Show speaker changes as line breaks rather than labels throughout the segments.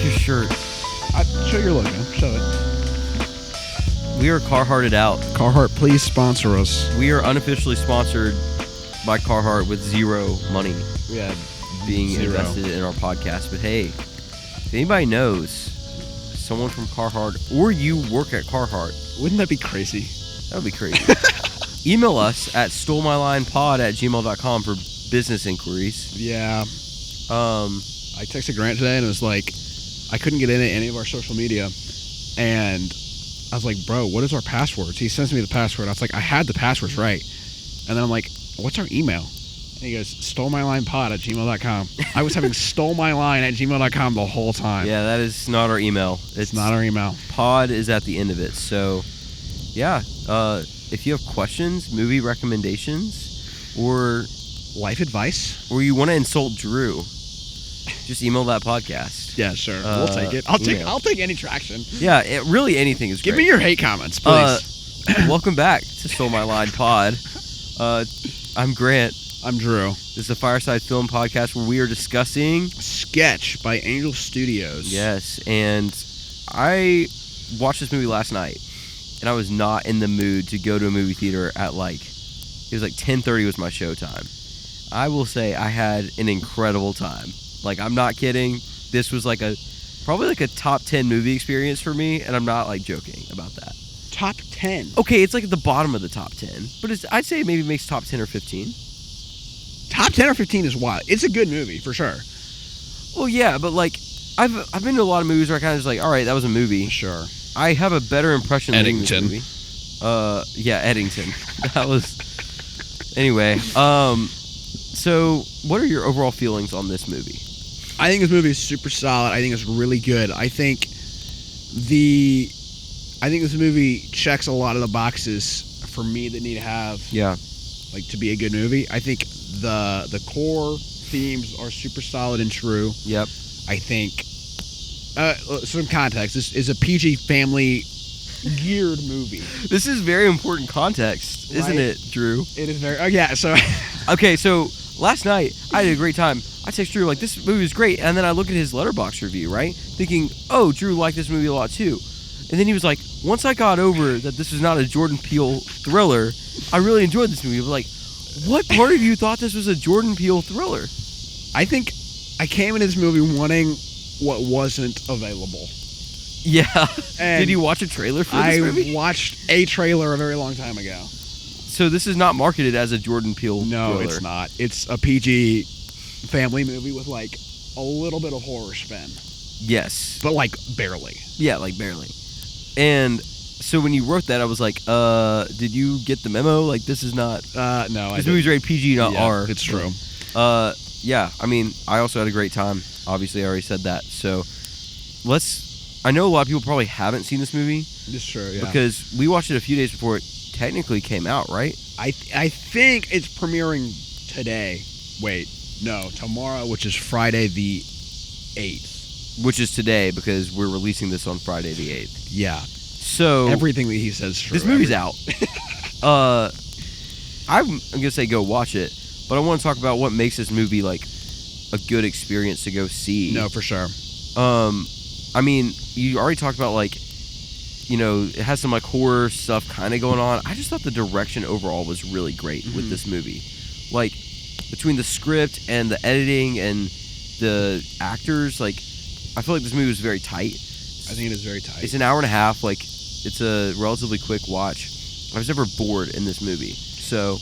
like your shirt.
Show your logo. Show it.
We are Carhartted out.
Carhartt, please sponsor us.
We are unofficially sponsored by Carhartt with zero money
Yeah,
being
zero.
invested in our podcast. But hey, if anybody knows someone from Carhartt or you work at Carhartt,
Wouldn't that be crazy?
that would be crazy. Email us at stolemylinepod@gmail.com for business inquiries.
Yeah. I texted Grant today and it was like, I couldn't get into any of our social media. And I was like, bro, what is our passwords? He sends me the password. I was like, I had the passwords right. And then I'm like, what's our email? And he goes, stolemylinepod@gmail.com. I was having stolemyline@gmail.com the whole time.
Yeah, that is not our email.
It's not our email.
Pod is at the end of it. So, yeah, if you have questions, movie recommendations, or
Life advice?
you want to insult Drew, just email that podcast.
Yeah, sure. We'll take it. I'll take any traction.
Yeah, really anything is great.
Give me your hate comments, please.
Welcome back to Stole My Line Pod. I'm Grant.
I'm Drew.
This is a Fireside film podcast where we are discussing
Sketch by Angel Studios.
Yes, and I watched this movie last night, and I was not in the mood to go to a movie theater at it was like 10:30 was my show time. I will say I had an incredible time. Like, I'm not kidding. This was probably a top 10 movie experience for me, and I'm not joking about that.
Top 10.
Okay, it's at the bottom of the top 10, but I'd say it maybe makes top 10 or 15.
Top 10 or 15 is wild. It's a good movie, for sure.
Well, yeah, but I've been to a lot of movies where I kind of just all right, that was a movie.
Sure.
I have a better impression of this
Eddington.
movie. Yeah, Eddington. That was... Anyway, so what are your overall feelings on this movie?
I think this movie is super solid. I think it's really good. I think this movie checks a lot of the boxes for me that need to have to be a good movie. I think the core themes are super solid and true.
Yep.
I think some context. This is a PG family geared movie.
This is very important context, isn't it, Drew?
It is very... yeah, so...
Okay, so last night, I had a great time. I text Drew, this movie is great, and then I look at his Letterboxd review, right? Thinking, oh, Drew liked this movie a lot, too. And then he was like, once I got over that this was not a Jordan Peele thriller, I really enjoyed this movie. I was like, what part of you thought this was a Jordan Peele thriller?
I think I came into this movie wanting what wasn't available.
Yeah.
And
did you watch a trailer for this movie?
I watched a trailer a very long time ago.
So this is not marketed as a Jordan Peele
No,
thriller.
it's not. It's a PG family movie with a little bit of horror spin.
Yes.
But barely.
Yeah, barely. And so when you wrote that, I was like, did you get the memo? This is not...
No,
This movie's rated PG, not R.
It's true.
Yeah, I mean, I also had a great time. Obviously, I already said that. So I know a lot of people probably haven't seen this movie.
It's true, yeah.
Because we watched it a few days before it technically came out, right?
I think it's premiering today. Wait, no, tomorrow, which is Friday the 8th.
Which is today because we're releasing this on Friday the 8th.
Yeah.
So
everything that he says is true.
This movie's out. I'm going to say go watch it, but I want to talk about what makes this movie a good experience to go see.
No, for sure.
I mean, you already talked about it has some horror stuff kind of going on. I just thought the direction overall was really great with this movie. Between the script and the editing and the actors, I feel like this movie was very tight.
I think it is very tight.
It's an hour and a half. It's a relatively quick watch. I was never bored in this movie. So,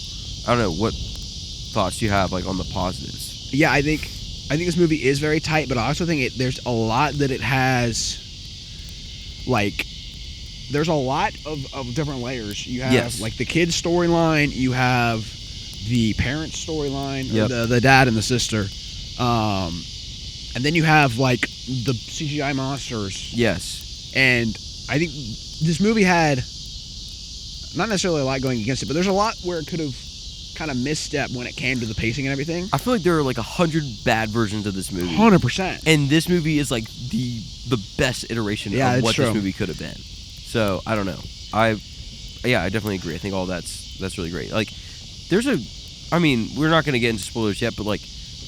I don't know. What thoughts do you have, on the positives?
Yeah, I think this movie is very tight, but I also think there's a lot that it has, there's a lot of different layers. You have, the kid's storyline. You have the parents' storyline, the dad and the sister. And then you have, the CGI monsters.
Yes.
And I think this movie had not necessarily a lot going against it, but there's a lot where it could have kind of misstep when it came to the pacing and everything.
I feel like there are 100 bad versions of this movie.
100%.
And this movie is the best iteration of what this movie could have been. So, I don't know. I definitely agree. I think all that's really great. We're not going to get into spoilers yet, but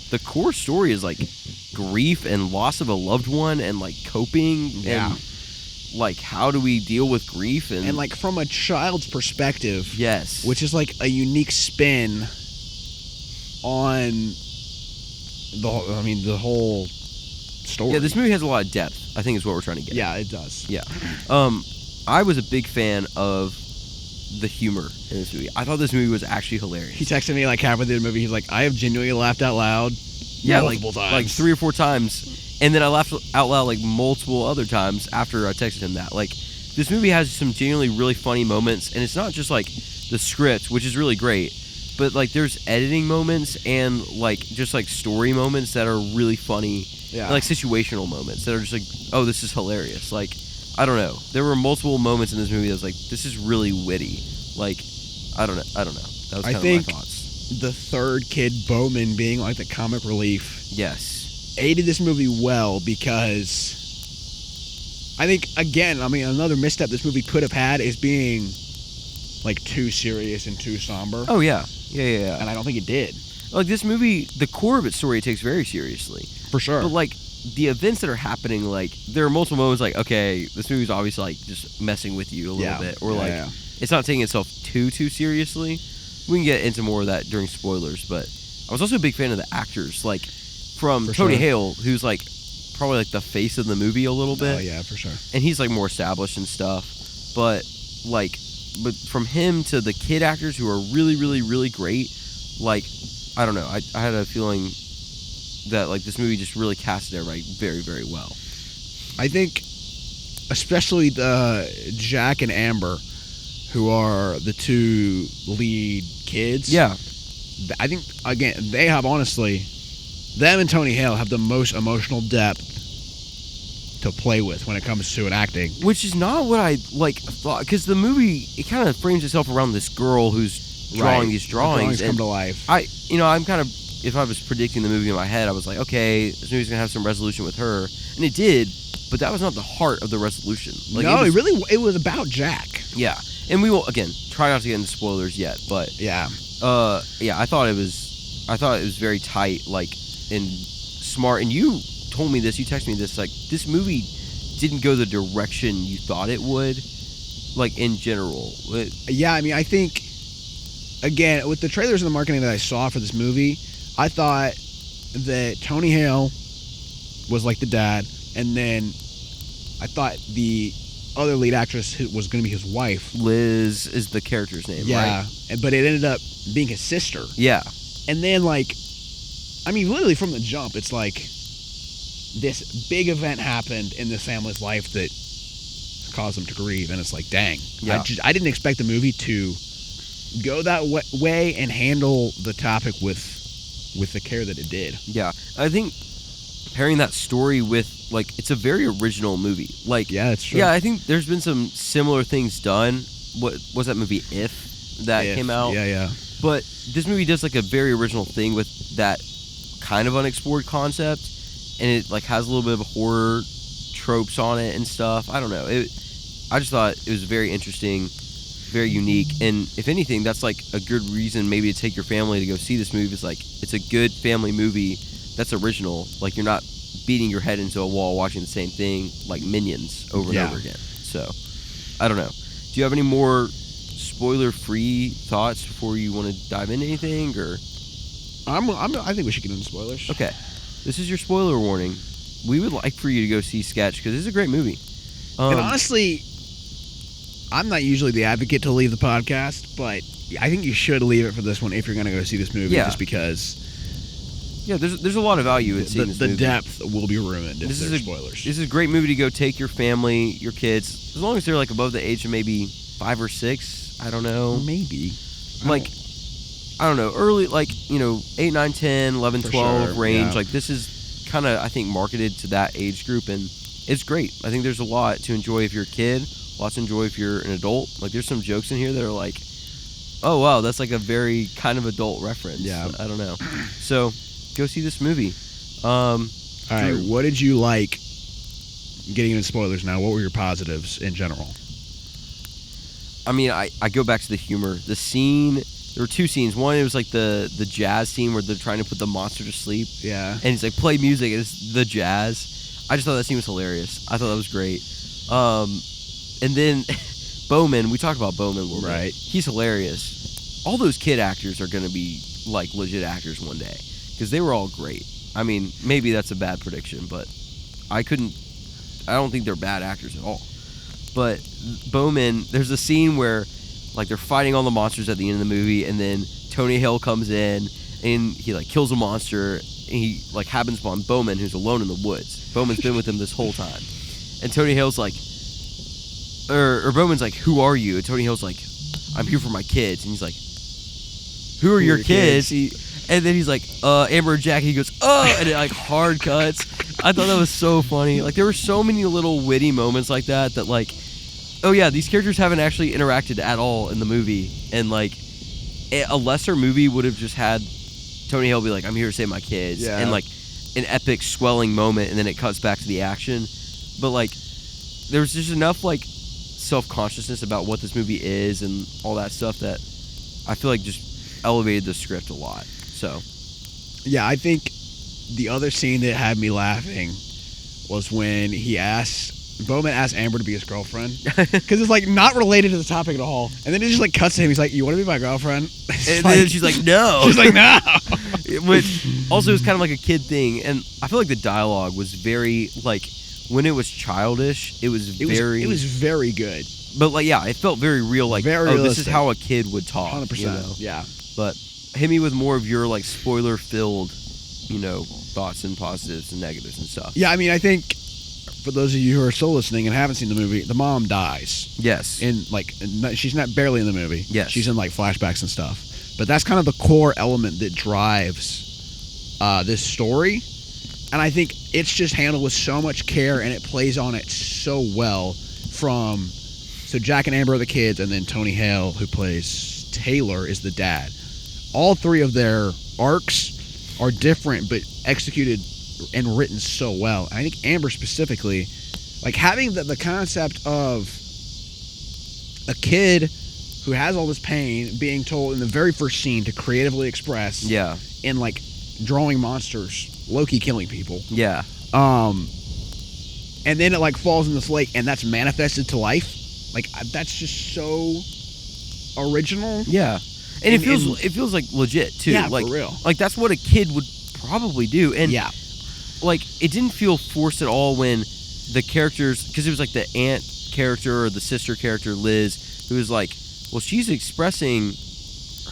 the core story is grief and loss of a loved one and like coping and like how do we deal with grief and
like from a child's perspective.
Yes.
Which is like a unique spin on the whole story.
Yeah, this movie has a lot of depth, I think is what we're trying to get.
Yeah, it does.
Yeah. I was a big fan of the humor in this movie. I thought this movie was actually hilarious.
He texted me like halfway through the movie. He's like, I have genuinely laughed out loud multiple times.
Like 3 or 4 times. And then I laughed out loud like multiple other times after I texted him that. Like, this movie has some genuinely really funny moments, and it's not just like the script, which is really great, but like there's editing moments and like just like story moments that are really funny.
Yeah.
And, like situational moments that are just like, oh, this is hilarious. Like, I don't know. There were multiple moments in this movie that was like, this is really witty. Like, I don't know. That was kind of my thoughts.
The third kid, Bowman, being like the comic relief.
Yes.
Aided this movie well because I think, again, another misstep this movie could have had is being like too serious and too somber.
Oh, yeah. Yeah.
And I don't think it did.
Like, this movie, the core of its story it takes very seriously.
For sure.
But, like, the events that are happening, like, there are multiple moments like, okay, this movie's obviously, like, just messing with you a little bit. Or, it's not taking itself too seriously. We can get into more of that during spoilers, but I was also a big fan of the actors. Like, from Tony Hale, who's, like, probably, like, the face of the movie a little bit.
Oh, yeah, for sure.
And he's, like, more established and stuff. But, like, from him to the kid actors who are really, really, really great, like, I don't know. I had a feeling that like this movie just really casted everybody very, very well.
I think, especially Jack and Amber, who are the two lead kids.
Yeah.
I think again they have honestly, them and Tony Hale have the most emotional depth to play with when it comes to an acting.
Which is not what I like thought, because the movie it kind of frames itself around this girl who's drawing these drawings.
The drawings come to life.
I'm kind of, if I was predicting the movie in my head, I was like, okay, this movie's gonna have some resolution with her, and it did, but that was not the heart of the resolution. Like,
no, it was about Jack.
Yeah, and we will again try not to get into spoilers yet, but
yeah,
I thought it was very tight, like, and smart. And you told me this, you texted me this, like, this movie didn't go the direction you thought it would, like, in general.
Yeah, I think. Again, with the trailers and the marketing that I saw for this movie, I thought that Tony Hale was like the dad, and then I thought the other lead actress was going to be his wife.
Liz is the character's name, right?
Yeah, but it ended up being his sister.
Yeah.
And then, like, literally from the jump, it's like this big event happened in this family's life that caused them to grieve, and it's like, dang.
Yeah.
I didn't expect the movie to go that way and handle the topic with the care that it did.
Yeah, I think pairing that story with, like, it's a very original movie. Like,
yeah, that's true.
Yeah, I think there's been some similar things done. What was that movie, If, that came out?
Yeah.
But this movie does like a very original thing with that kind of unexplored concept, and it like has a little bit of horror tropes on it and stuff. I don't know. I just thought it was very interesting. Very unique, and if anything, that's like a good reason maybe to take your family to go see this movie. It's like it's a good family movie that's original. Like, you're not beating your head into a wall watching the same thing like Minions over and over again. So I don't know. Do you have any more spoiler-free thoughts before you want to dive into anything, or?
I think we should get into spoilers.
Okay, this is your spoiler warning. We would like for you to go see Sketch because it's a great movie.
And honestly, I'm not usually the advocate to leave the podcast, but I think you should leave it for this one if you're going to go see this movie, just because.
Yeah, there's a lot of value in seeing this movie.
The depth will be ruined if there's spoilers.
This is a great movie to go take your family, your kids, as long as they're like above the age of maybe 5 or 6. I don't know.
Maybe.
I don't know. Early, 8, 9, 10, 11, 12 range.
Yeah.
Like, this is kind of, I think, marketed to that age group, and it's great. I think there's a lot to enjoy if you're a kid. Lots to enjoy if you're an adult. Like, there's some jokes in here that are like, oh wow, that's like a very kind of adult reference.
Yeah.
I don't know. So go see this movie.
All right, what did you like? Getting into spoilers now, what were your positives in general?
I go back to the humor. The scene there were two scenes. One, it was like the jazz scene where they're trying to put the monster to sleep.
Yeah.
And he's like, play music, and it's the jazz. I just thought that scene was hilarious. I thought that was great. And then Bowman, we talked about Bowman a little bit.
Right.
He's hilarious. All those kid actors are going to be like legit actors one day because they were all great. I mean, maybe that's a bad prediction, but I don't think they're bad actors at all. But Bowman, there's a scene where like they're fighting all the monsters at the end of the movie, and then Tony Hale comes in and he like kills a monster, and he like happens upon Bowman, who's alone in the woods. Bowman's been with him this whole time, and Tony Hale's like, or Bowman's like, "Who are you?" And Tony Hale's like, "I'm here for my kids," and he's like, "Who are your kids?" And then he's like, Amber and Jack. He goes, "Oh," and it like hard cuts. I thought that was so funny. Like there were so many little witty moments like that like, oh yeah, these characters haven't actually interacted at all in the movie, and like a lesser movie would have just had Tony Hale be like, "I'm here to save my kids," and like an epic swelling moment, and then it cuts back to the action. But like there was just enough like self-consciousness about what this movie is and all that stuff that I feel like just elevated the script a lot. So
yeah, I think the other scene that had me laughing was when Bowman asked Amber to be his girlfriend, because it's like not related to the topic at all, and then it just like cuts to him. He's like, "You want to be my girlfriend?"
And then she's like, "No."
She's like, "No."
Which also is kind of like a kid thing, and I feel like the dialogue was very like when it was childish, it was very good. But like, yeah, it felt very real. Like,
very
oh,
realistic.
This is how a kid would talk.
100%.
You know?
Yeah.
But hit me with more of your like spoiler-filled, thoughts and positives and negatives and stuff.
Yeah, I mean, I think for those of you who are still listening and haven't seen the movie, the mom dies.
Yes.
And like, she's not barely in the movie.
Yes.
She's in like flashbacks and stuff. But that's kind of the core element that drives this story. And I think it's just handled with so much care, and it plays on it so well. So Jack and Amber are the kids, and then Tony Hale, who plays Taylor, is the dad. All three of their arcs are different, but executed and written so well. And I think Amber specifically, like having the concept of a kid who has all this pain being told in the very first scene to creatively express in like drawing monsters, Loki killing people.
Yeah.
And then it like falls in this lake, and that's manifested to life. Like that's just so original.
Yeah. And it feels like legit too.
Yeah,
like,
for real.
Like that's what a kid would probably do. And
yeah.
Like it didn't feel forced at all when the characters, because it was like the aunt character or the sister character Liz, who was like, well, she's expressing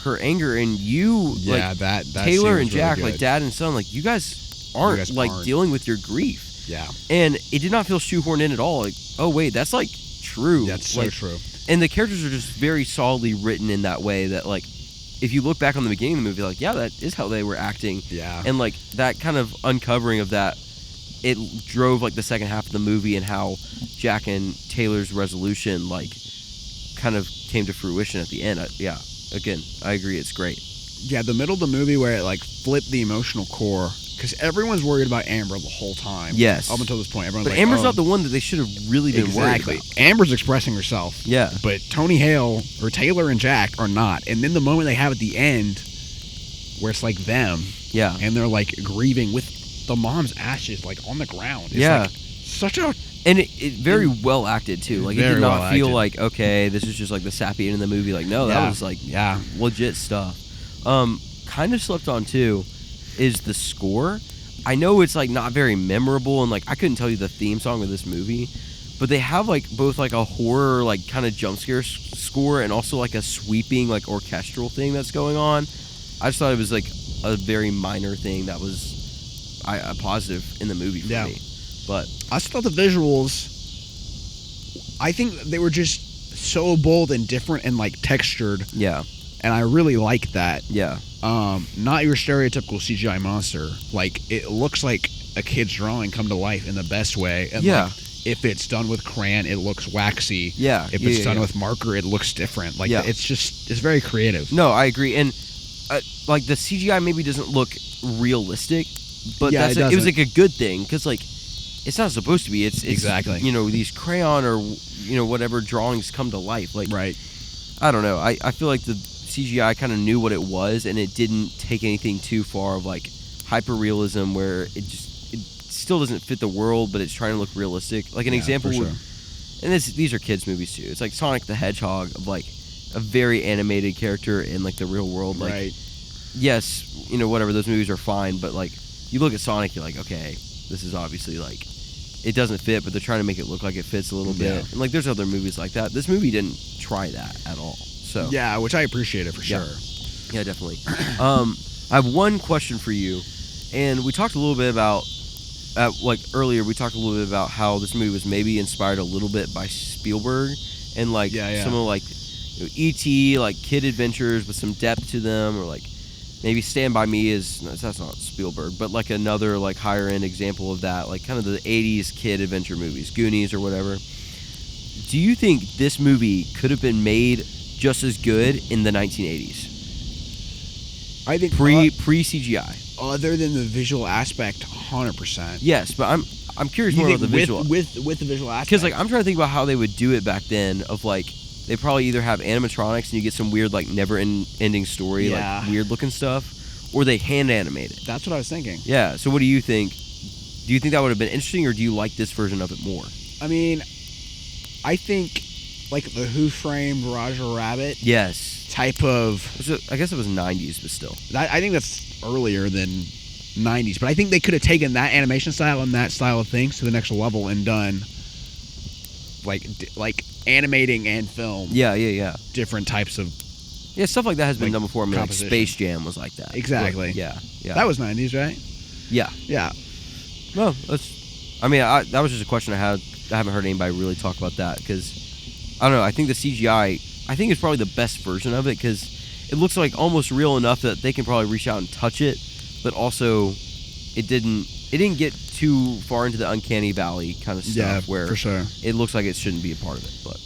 her anger, and you like
that
Taylor and Jack,
really
like dad and son, like you guys aren't dealing with your grief.
Yeah. And
it did not feel shoehorned in at all. Like, oh wait, that's like true.
That's so true.
And the characters are just very solidly written in that way that like, if you look back on the beginning of the movie, like, yeah, that is how they were acting.
Yeah.
And like that kind of uncovering of that, it drove like the second half of the movie, and how Jack and Taylor's resolution like kind of came to fruition at the end. Again, I agree, it's great.
Yeah, the middle of the movie where it like flipped the emotional core, because everyone's worried about Amber the whole time.
Yes.
Up until this point, everyone's
but
like,
Amber's not the one that they should have really been worried about.
Amber's expressing herself.
Yeah.
But Tony Hale or Taylor and Jack are not. And then the moment they have at the end, where it's like them.
Yeah.
And they're like grieving with the mom's ashes like on the ground. It's like such a.
And it very well acted too. Like it did not
well
feel
acted.
like, okay, this is just like the sappy end of the movie. Like no, that was like legit stuff. Kind of slept on too is the score. I know it's like not very memorable, and like I couldn't tell you the theme song of this movie, but they have like both like a horror like kind of jump scare score and also like a sweeping like orchestral thing that's going on. I just thought it was like a very minor thing that was a positive in the movie for me. But
I just thought the visuals, I think they were just so bold and different and like textured.
Yeah.
And I really like that.
Yeah.
Not your stereotypical CGI monster. Like it looks like a kid's drawing come to life in the best way. And like, if it's done with crayon, it looks waxy.
Yeah.
If it's done with marker, it looks different. Like it's very creative.
No, I agree. And like the CGI maybe doesn't look realistic, but it was like a good thing, because like it's not supposed to be. It's
exactly,
these crayon or whatever drawings come to life. Like
right.
I don't know. I feel like the CGI kind of knew what it was, and it didn't take anything too far of like hyper realism where it still doesn't fit the world, but it's trying to look realistic. Like an example would, and these are kids movies too. It's like Sonic the Hedgehog, of like a very animated character in like the real world. Like,
right.
Yes, you know, whatever, those movies are fine, but like you look at Sonic, you're like, okay, this is obviously like it doesn't fit, but they're trying to make it look like it fits a little bit. And like there's other movies like that. This movie didn't try that at all. So
yeah, which I appreciate it for sure.
Yeah, definitely. I have one question for you, and we talked a little bit about like earlier. We talked a little bit about how this movie was maybe inspired a little bit by Spielberg and like some of like E.T. like kid adventures with some depth to them, or like maybe Stand By Me that's not Spielberg, but like another like higher end example of that, like kind of the 80s kid adventure movies, Goonies or whatever. Do you think this movie could have been made just as good in the 1980s?
I think
pre CGI.
Other than the visual aspect, 100%.
Yes, but I'm curious more about the visual.
With the visual aspect.
Because like I'm trying to think about how they would do it back then. Of like they probably either have animatronics and you get some weird like never ending story, like weird looking stuff, or they hand animate it.
That's what I was thinking.
Yeah. So what do you think? Do you think that would have been interesting, or do you like this version of it more?
I mean, I think like the Who Framed Roger Rabbit.
Yes.
Type of.
I guess it was 90s, but still.
I think that's earlier than 90s, but I think they could have taken that animation style and that style of things to the next level and done like animating and film.
Yeah.
Different types of.
Yeah, stuff like that has been done before. I mean, like
composition.
Space Jam was like that.
Exactly.
But, yeah.
That was 90s, right?
Yeah.
Yeah.
Well, that's. I mean, that was just a question I had. I haven't heard anybody really talk about that because I don't know. I think the CGI. I think it's probably the best version of it because it looks like almost real enough that they can probably reach out and touch it, but also it didn't get too far into the uncanny valley kind of stuff where
for sure.
It looks like it shouldn't be a part of it. But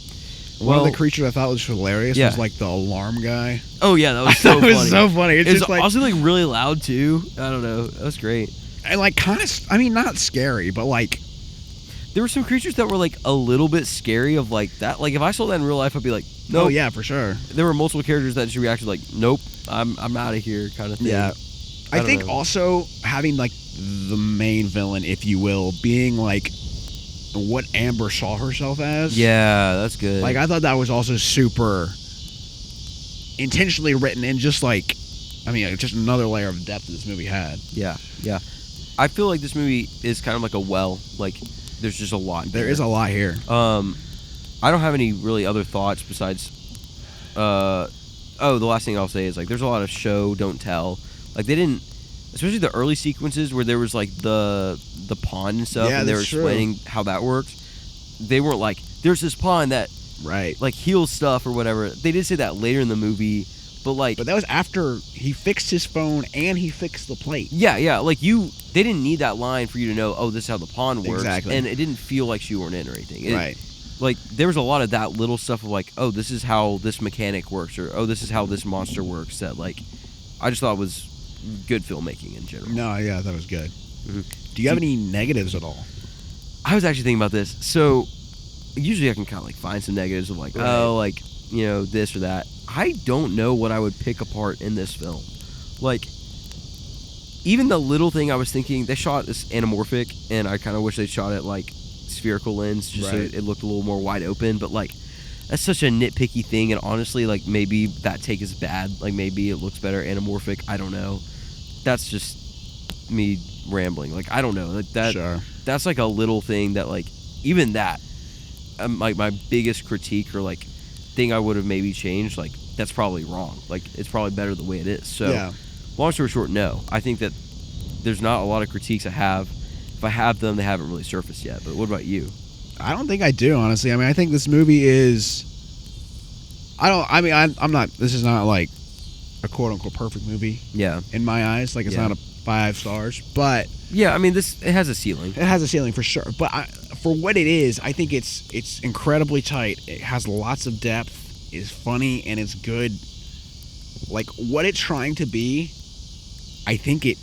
one of the creatures I thought was hilarious was like the alarm guy.
Oh yeah, that was so funny.
It was so funny. It's just like
also like really loud too. I don't know. That was great.
And like kind of, I mean, not scary, but like.
There were some creatures that were like a little bit scary of like that. Like if I saw that in real life, I'd be like, no.
Oh yeah, for sure.
There were multiple characters that just reacted like, nope, I'm out of here kind of thing.
Yeah. I think also having like the main villain, if you will, being like what Amber saw herself as.
Yeah, that's good.
Like I thought that was also super intentionally written and just like, I mean, like, just another layer of depth that this movie had.
Yeah. I feel like this movie is kind of like a well, like there's just a lot.
There is a lot here.
I don't have any really other thoughts besides. The last thing I'll say is like there's a lot of show don't tell. Like they didn't, especially the early sequences where there was like the pond and stuff, and they were explaining how that worked. They weren't like there's this pond that like heals stuff or whatever. They did say that later in the movie, but
that was after he fixed his phone and he fixed the plate.
Yeah. Like they didn't need that line for you to know. Oh, this is how the pond works.
Exactly.
And it didn't feel like she weren't in or anything.
Right.
Like there was a lot of that little stuff of like, oh, this is how this mechanic works, or oh, this is how this monster works. That like, I just thought was good filmmaking in general.
No, yeah, that was good. Mm-hmm. Do you have any negatives at all?
I was actually thinking about this. So usually I can kind of like find some negatives of like, oh, like this or that. I don't know what I would pick apart in this film. Like, even the little thing I was thinking, they shot this anamorphic, and I kind of wish they shot it like spherical lens just so it looked a little more wide open. But like, that's such a nitpicky thing, and honestly, like maybe that take is bad. Like maybe it looks better anamorphic. I don't know. That's just me rambling. Like I don't know. Like that.
Sure.
That's like a little thing that like even that. Like my biggest critique or like thing I would have maybe changed. Like that's probably wrong. Like it's probably better the way it is. So long story short, no. I think that there's not a lot of critiques I have. If I have them, they haven't really surfaced yet. But what about you?
I don't think I do, honestly. I mean, I think this movie is. I'm not. This is not like a quote unquote perfect movie.
Yeah.
In my eyes, like it's not a 5 stars, but
yeah, I mean, it has a ceiling.
It has a ceiling for sure. But for what it is, I think it's incredibly tight. It has lots of depth. It's funny and it's good. Like what it's trying to be, I think it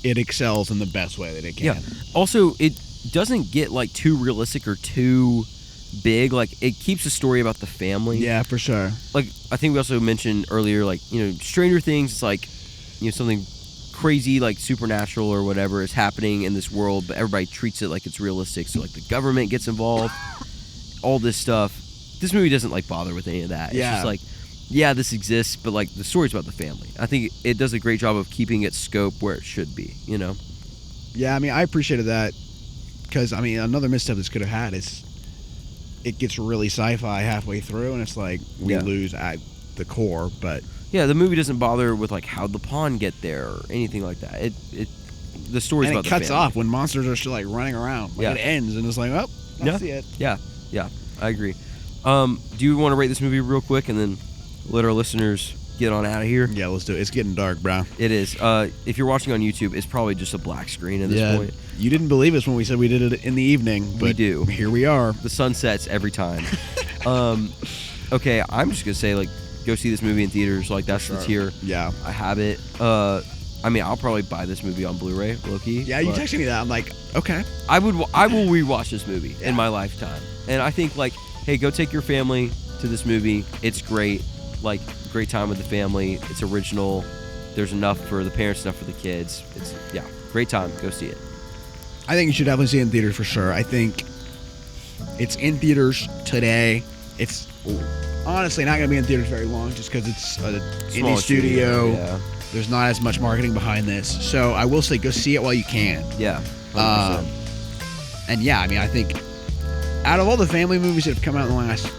excels in the best way that it can.
Yeah. Also, it doesn't get like too realistic or too big. Like, it keeps the story about the family.
Yeah, for sure.
Like, I think we also mentioned earlier, like, Stranger Things, it's like, something crazy, like supernatural or whatever is happening in this world, but everybody treats it like it's realistic. So, like, the government gets involved, all this stuff. This movie doesn't, like, bother with any of that.
Yeah.
It's just like, yeah, this exists, but, like, the story's about the family. I think it does a great job of keeping its scope where it should be,
Yeah, I mean, I appreciated that because, I mean, another misstep this could have had is it gets really sci-fi halfway through, and it's like we lose at the core, but...
Yeah, the movie doesn't bother with, like, how'd the pawn get there or anything like that. The story's about the family.
And it cuts off when monsters are still, like, running around. Like, it ends, and it's like, oh, that's it.
Yeah, I agree. Do you want to rate this movie real quick and then let our listeners get on out of here?
Yeah, let's do it. It's getting dark, bro.
It is. If you're watching on YouTube, it's probably just a black screen at this point.
You didn't believe us when we said we did it in the evening, but
we do.
Here we are.
The sun sets every time. Okay, I'm just gonna say, like, go see this movie in theaters. Like, that's the tier.
Yeah,
I have it. I mean, I'll probably buy this movie on Blu-ray, low-key.
Yeah, you texted me that. I'm like, okay.
I will rewatch this movie in my lifetime, and I think, like, hey, go take your family to this movie. It's great. Like, great time with the family. It's original. There's enough for the parents, enough for the kids. It's great time. Go see it.
I think you should definitely see it in theaters for sure. I think it's in theaters today. It's honestly not going to be in theaters very long just because it's an indie studio.
Yeah.
There's not as much marketing behind this. So I will say go see it while you can.
Yeah.
And yeah, I mean, I think out of all the family movies that have come out in the last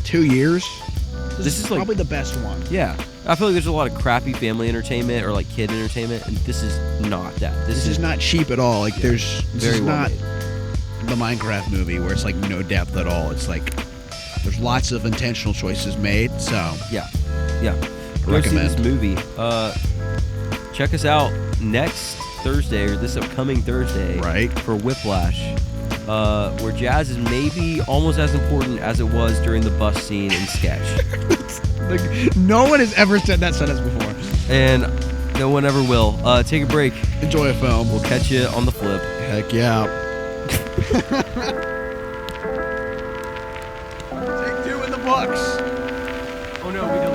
2 years, this is probably the best one.
Yeah. I feel like there's a lot of crappy family entertainment or, like, kid entertainment, and this is not that. This is
not cheap at all. Like, this is not
made.
The Minecraft movie where it's, like, no depth at all. It's, like, there's lots of intentional choices made, so...
Yeah.
Recommend.
Go see this movie. Check us out next Thursday, or this upcoming Thursday,
right,
for Whiplash, where jazz is maybe almost as important as it was during the bus scene in Sketch.
Like, no one has ever said that sentence before.
And no one ever will. Take a break.
Enjoy a film.
We'll catch you on the flip.
Heck yeah. Take 2 in the books.
Oh no, we don't.